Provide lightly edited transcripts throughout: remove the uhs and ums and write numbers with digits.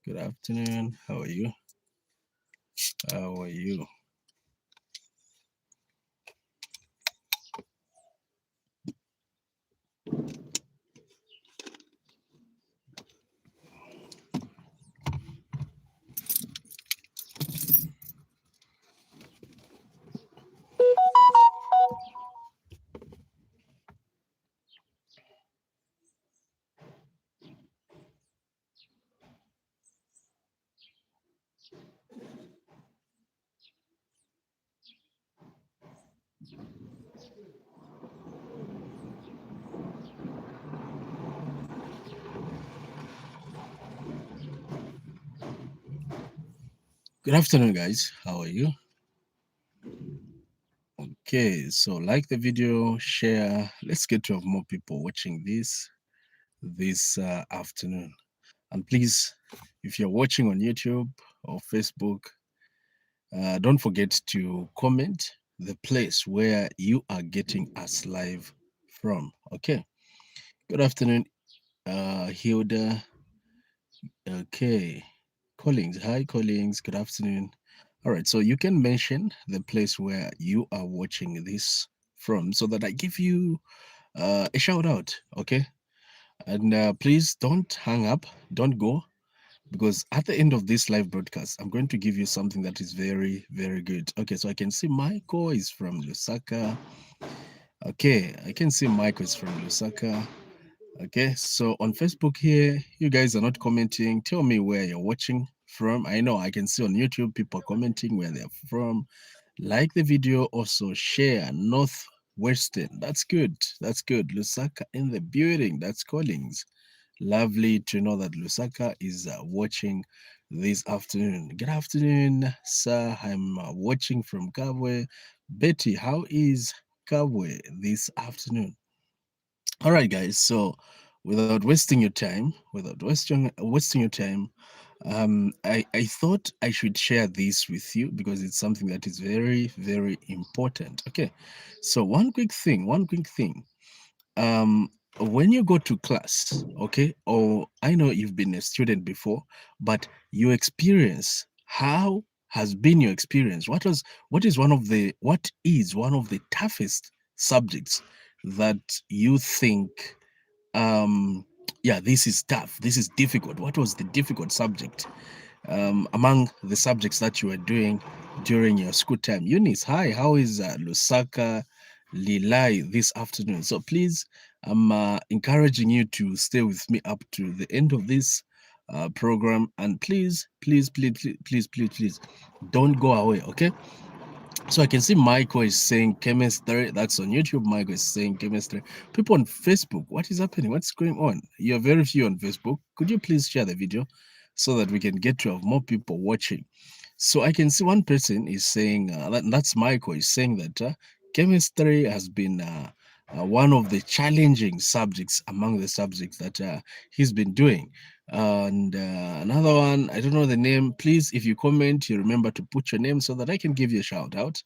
Good afternoon. How are you? How are you? Good afternoon, guys. How are you? Okay, so like the video, share. Let's get to have more people watching this afternoon. And please, if you're watching on YouTube or Facebook, don't forget to comment the place where you are getting us live from. Okay. Good afternoon, Hilda. Okay. Collins. Hi, Collins. Good afternoon. All right. So you can mention the place where you are watching this from so that I give you a shout out. Okay. And please don't hang up. Don't go because at the end of this live broadcast, I'm going to give you something that is very, very good. Okay. So I can see Michael is from Lusaka. Okay. I can see Michael is from Lusaka. Okay, so on Facebook here, you guys are not commenting. Tell me where you're watching from. I know I can see on YouTube people commenting where they're from. Like the video, also share Northwestern. That's good. That's good. Lusaka in the building. That's Collins. Lovely to know that Lusaka is watching this afternoon. Good afternoon, sir. I'm watching from Kabwe. Betty, how is Kabwe this afternoon? All right, guys. So, without wasting your time, without wasting your time, I thought I should share this with you because it's something that is very, very important. Okay. So one quick thing. Um, when you go to class, okay, or I know you've been a student before, but your experience, how has been your experience? What is one of the toughest subjects that you think yeah, this is tough, this is difficult? What was the difficult subject among the subjects that you were doing during your school time? Eunice, hi, how is Lusaka Lilai this afternoon? So please, I'm encouraging you to stay with me up to the end of this program, and please, don't go away, okay? So I can see Michael is saying chemistry. That's on YouTube. Michael is saying chemistry. People on Facebook, what is happening? What's going on? You're very few on Facebook. Could you please share the video so that we can get to have more people watching? So I can see one person is saying, that's Michael, is saying that chemistry has been one of the challenging subjects among the subjects that he's been doing. And another one, I don't know the name. Please, if you comment, you remember to put your name so that I can give you a shout out.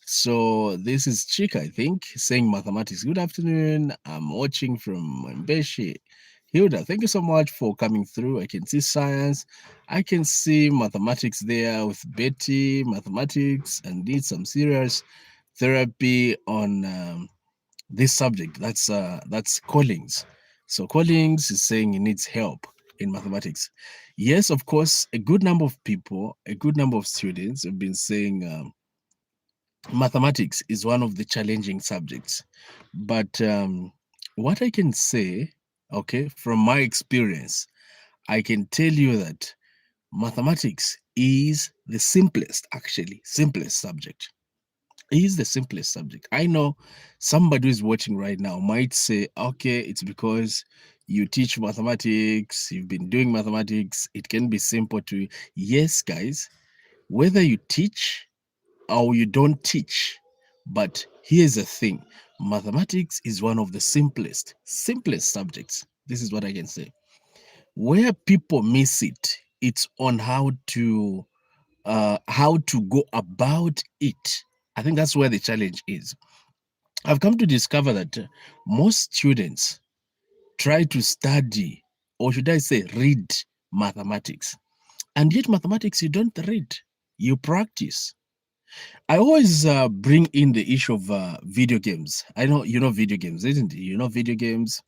So this is Chika, I think, saying mathematics. Good afternoon. I'm watching from Mbeshi. Hilda, thank you so much for coming through. I can see science. I can see mathematics there with Betty, mathematics, and did some serious therapy on this subject. That's Collins. So Collins is saying he needs help in mathematics. Yes, of course, a good number of people, a good number of students have been saying mathematics is one of the challenging subjects. But what I can say, okay, from my experience, I can tell you that mathematics is the simplest, actually, simplest subject. Is the simplest subject. I know somebody who's watching right now might say, okay, it's because you teach mathematics, you've been doing mathematics, it can be simple to you. Yes, guys, whether you teach or you don't teach, but here's the thing, mathematics is one of the simplest subjects. This is what I can say. Where people miss it, it's on how to go about it. I think that's where the challenge is. I've come to discover that most students try to study, or should I say read, mathematics. And yet mathematics, you don't read, you practice. I always bring in the issue of video games. I know you know video games, isn't it? You know video games.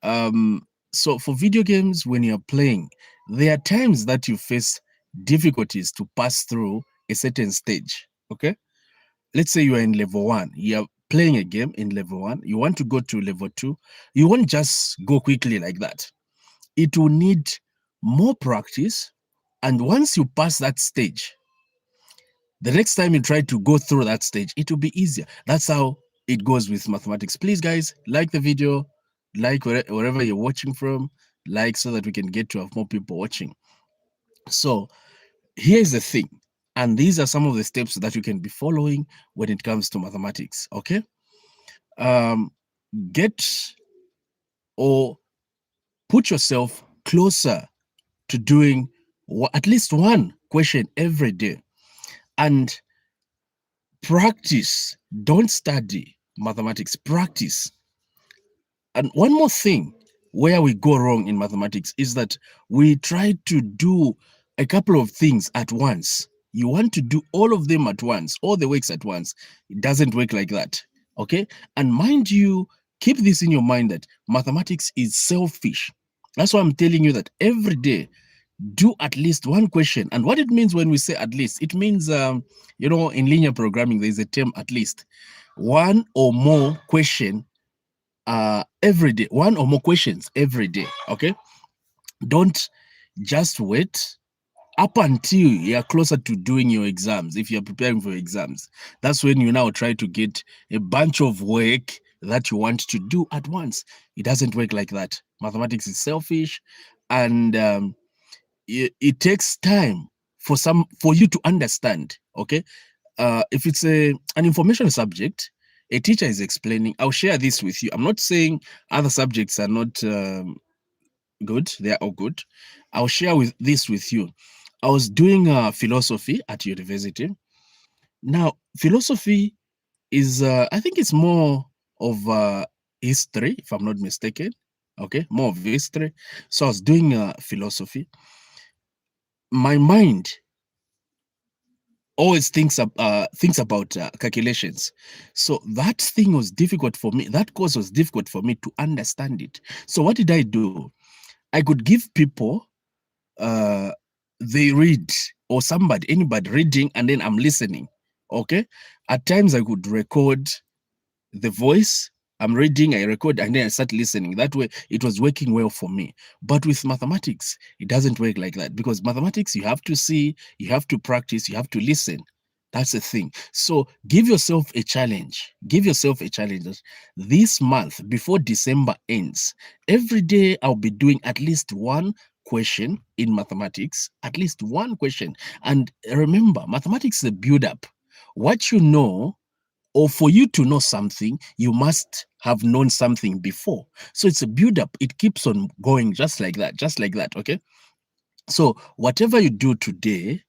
So for video games, when you're playing, there are times that you face difficulties to pass through a certain stage. Okay, let's say you are in level one. You're playing a game in level one. You want to go to level two. You won't just go quickly like that. It will need more practice. And once you pass that stage, the next time you try to go through that stage, it will be easier. That's how it goes with mathematics. Please, guys, like the video, like wherever you're watching from, like so that we can get to have more people watching. So here's the thing. And these are some of the steps that you can be following when it comes to mathematics. Okay. Um, get or put yourself closer to doing at least one question every day. And practice. Don't study mathematics, practice. And one more thing where we go wrong in mathematics is that we try to do a couple of things at once. You want to do all of them at once, all the works at once. It doesn't work like that. Okay. And mind you, keep this in your mind that mathematics is selfish. That's why I'm telling you that every day do at least one question. And what it means when we say at least, it means, in linear programming, there's a term at least. One or more question every day, one or more questions every day. Okay. Don't just wait up until you're closer to doing your exams. If you're preparing for exams, that's when you now try to get a bunch of work that you want to do at once. It doesn't work like that. Mathematics is selfish, and it takes time for you to understand. Okay. If it's an information subject, a teacher is explaining. I'll share this with you. I'm not saying other subjects are not good. They are all good. I'll share this with you. I was doing philosophy at university. Now, philosophy is, I think it's more of history, if I'm not mistaken. Okay, more of history. So I was doing philosophy. My mind always thinks about calculations. So that thing was difficult for me. That course was difficult for me to understand it. So what did I do? I could give people uh, they read, or anybody reading, and then I'm listening. Okay. At times I could record the voice. I'm reading, I record, and then I start listening. That way, it was working well for me. But with mathematics, it doesn't work like that, because mathematics, you have to see, you have to practice, you have to listen. That's the thing. So give yourself a challenge. Give yourself a challenge. This month, before December ends, every day I'll be doing at least one question in mathematics, at least one question. And remember, mathematics is a build up. What you know, or for you to know something, you must have known something before. So it's a build up. It keeps on going just like that, just like that. Okay. So whatever you do today,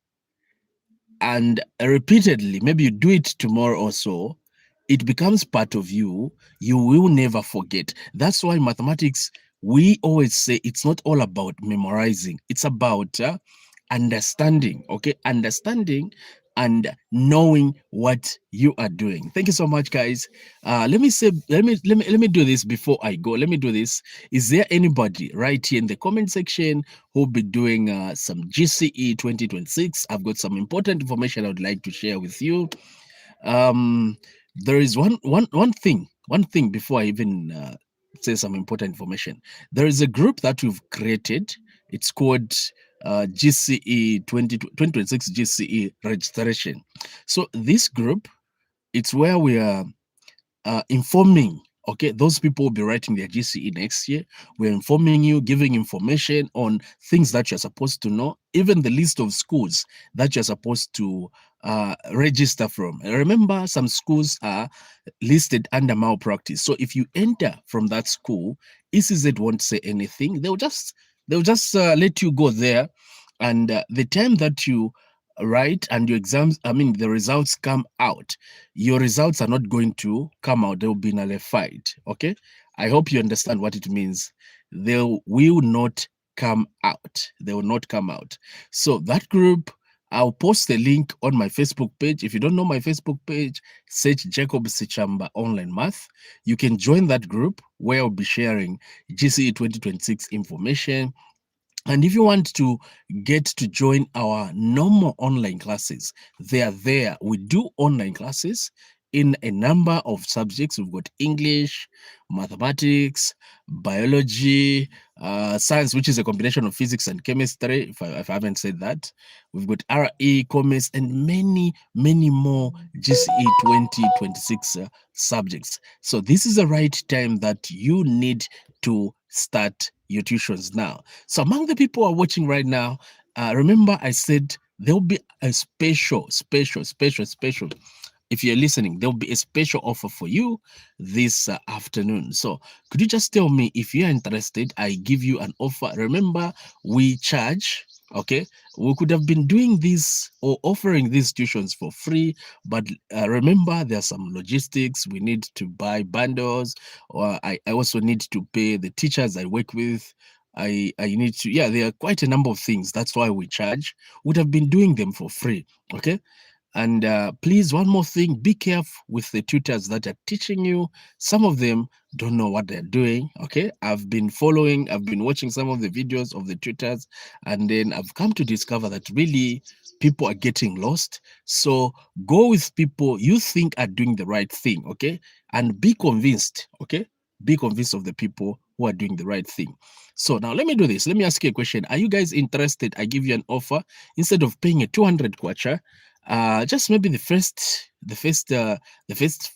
and repeatedly, maybe you do it tomorrow or so, it becomes part of you. You will never forget. That's why mathematics, we always say it's not all about memorizing. It's about understanding. Okay. Understanding and knowing what you are doing. Thank you so much, guys. Let me do this before I go. Let me do this. Is there anybody right here in the comment section who'll be doing some GCE 2026? I've got some important information I would like to share with you. There is one thing before I even say some important information. There is a group that we've created. It's called GCE 2026 GCE registration. So this group, it's where we are informing. Okay, those people will be writing their GCE next year. We're informing you, giving information on things that you're supposed to know, even the list of schools that you're supposed to register from. And remember, some schools are listed under malpractice. So if you enter from that school, ECZ won't say anything. They'll just let you go there, and the time that you write and your exams, the results come out, your results are not going to come out. They'll be nullified. Okay. I hope you understand what it means. They will not come out. They will not come out. So that group, I'll post the link on my Facebook page. If you don't know my Facebook page, search Jacob Sichamba Online Math. You can join that group where I'll be sharing GCE 2026 information. And if you want to get to join our normal online classes, they are there. We do online classes in a number of subjects. We've got English, mathematics, biology, science, which is a combination of physics and chemistry, if I haven't said that. We've got RE, commerce, and many, many more GCE 2026 subjects. So this is the right time that you need to start your tuitions now. So among the people who are watching right now, remember I said there'll be a special, if you're listening, there'll be a special offer for you this afternoon. So could you just tell me if you're interested? I give you an offer. Remember, we charge, okay? We could have been doing this or offering these tuitions for free, but remember, there's some logistics. We need to buy bundles, or I also need to pay the teachers I work with. I need to, yeah, there are quite a number of things. That's why we charge. Would have been doing them for free, okay? And please, one more thing, be careful with the tutors that are teaching you. Some of them don't know what they're doing, okay? I've been watching some of the videos of the tutors, and then I've come to discover that really people are getting lost. So go with people you think are doing the right thing, okay? And be convinced, okay? Be convinced of the people who are doing the right thing. So now let me do this. Let me ask you a question. Are you guys interested? I give you an offer. Instead of paying a 200 kwacha, just maybe the first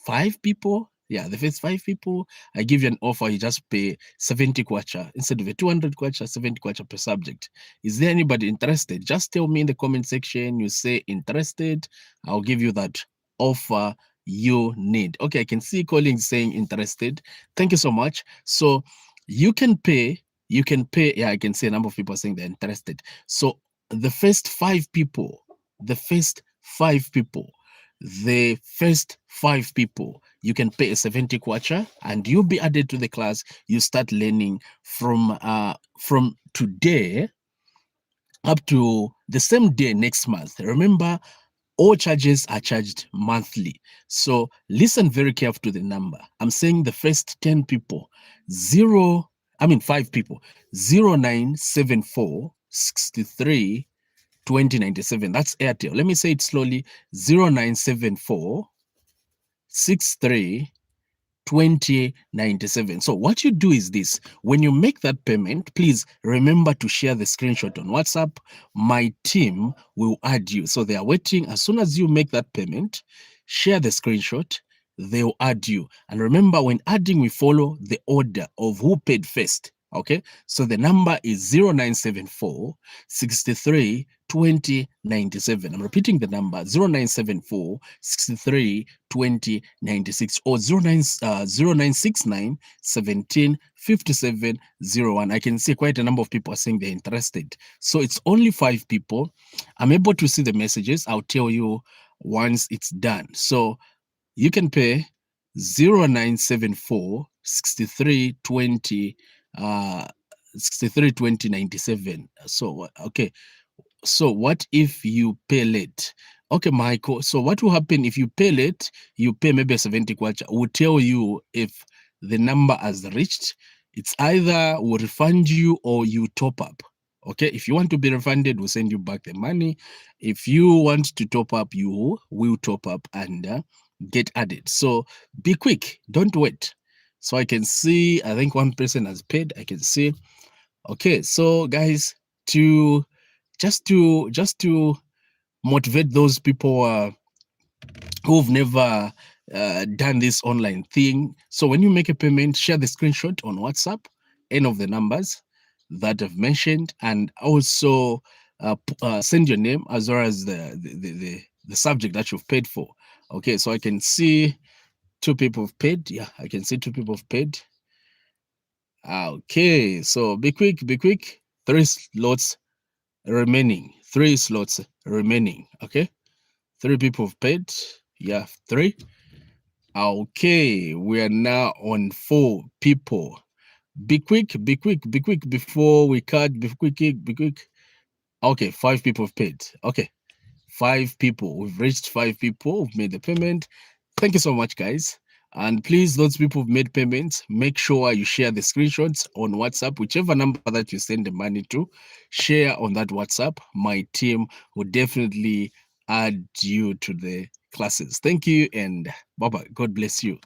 5 people, yeah, the first 5 people, I give you an offer. You just pay 70 kwacha instead of a 200 kwacha, 70 kwacha per subject. Is there anybody interested? Just tell me in the comment section. You say interested, I'll give you that offer you need. Okay, I can see Colin saying interested. Thank you so much. So you can pay, yeah, I can see a number of people saying they're interested. So the first 5 people, the first 5 people, you can pay a 70 kwacha and you'll be added to the class. You start learning from today up to the same day next month. Remember, all charges are charged monthly. So listen very carefully to the number. I'm saying the first 10 people, 5 people, 0974 63 2097. That's Airtel. Let me say it slowly. 0974 63 2097. So what you do is this: when you make that payment, please remember to share the screenshot on WhatsApp. My team will add you. So they are waiting. As soon as you make that payment, share the screenshot, they'll add you. And remember, when adding, we follow the order of who paid first. Okay, so the number is 0974 63 2097. I'm repeating the number: 0974 63 2096 or 0969 17 57 01. I can see quite a number of people are saying they're interested. So it's only 5 people. I'm able to see the messages. I'll tell you once it's done. So you can pay 0974 63 20 63 2097. So okay, so what if you pay late? Okay, Michael, so what will happen if you pay late? You pay maybe 70 kwacha. We'll tell you if the number has reached. It's either we'll refund you or you top up. Okay, if you want to be refunded, we'll send you back the money. If you want to top up, you will top up and get added. So be quick, don't wait. So I can see, I think one person has paid. I can see. Okay, so guys, just to motivate those people who've never done this online thing. So when you make a payment, share the screenshot on WhatsApp, any of the numbers that I've mentioned, and also send your name as well as the subject that you've paid for. Okay, so I can see 2 people have paid. Yeah, I can see 2 people have paid. Okay, so be quick. 3 slots remaining. 3 slots remaining. Okay, 3 people have paid. Yeah, 3. Okay, we are now on 4 people. Be quick, be quick, be quick before we cut. Be quick, be quick. Okay, 5 people have paid. Okay, 5 people. We've reached 5 people who've made the payment. Thank you so much, guys. And please, those people who've made payments, make sure you share the screenshots on WhatsApp, whichever number that you send the money to, share on that WhatsApp. My team will definitely add you to the classes. Thank you and bye bye. God bless you.